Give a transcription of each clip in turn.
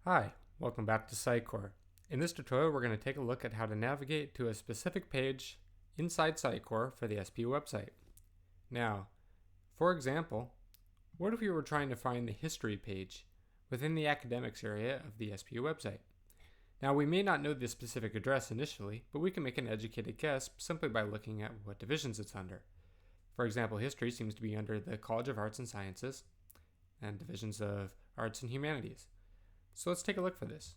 Hi, welcome back to Sitecore. In this tutorial, we're going to take a look at how to navigate to a specific page inside Sitecore for the SPU website. Now, for example, what if we were trying to find the history page within the academics area of the SPU website? Now, we may not know the specific address initially, but we can make an educated guess simply by looking at what divisions it's under. For example, history seems to be under the College of Arts and Sciences and divisions of Arts and Humanities. So let's take a look for this.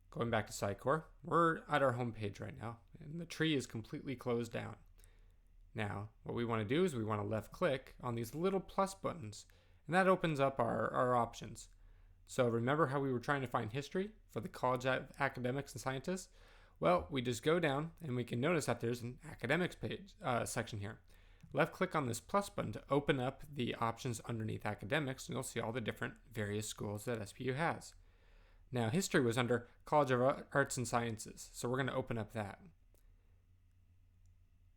Going back to Sitecore, we're at our home page right now, and the tree is completely closed down. Now, what we want to do is we want to left click on these little plus buttons, and that opens up our options. So remember how we were trying to find history for the College of Academics and Scientists? Well, we just go down and we can notice that there's an academics page section here. Left click on this plus button to open up the options underneath academics, and you'll see all the different various schools that SPU has. Now, history was under College of Arts and Sciences, so we're going to open up that.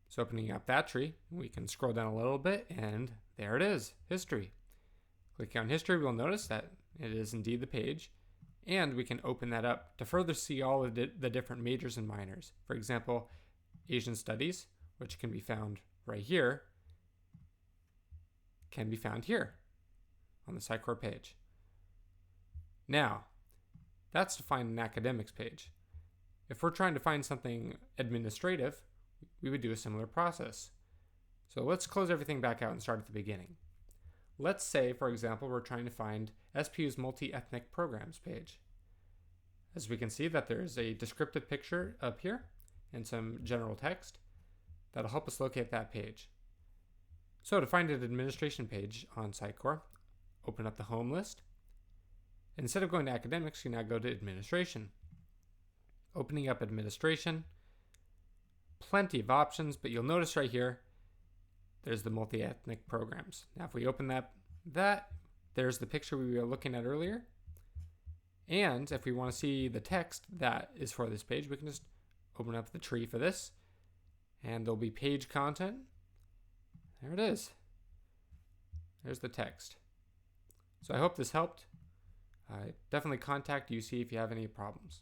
So opening up that tree, we can scroll down a little bit, and there it is, history. Clicking on history, we'll notice that it is indeed the page, and we can open that up to further see all of the different majors and minors. For example, Asian Studies, which can be found right here, can be found here on the Sitecore page. Now, that's to find an academics page. If we're trying to find something administrative, we would do a similar process. So let's close everything back out and start at the beginning. Let's say, for example, we're trying to find SPU's multi-ethnic programs page. As we can see that there's a descriptive picture up here and some general text that'll help us locate that page. So to find an administration page on Sitecore, open up the home list. Instead of going to academics, you now go to administration. Opening up administration, plenty of options, but you'll notice right here, there's the multi-ethnic programs. Now if we open that, there's the picture we were looking at earlier. And if we want to see the text that is for this page, we can just open up the tree for this, and there'll be page content. There it is. There's the text. So I hope this helped. Definitely contact UC if you have any problems.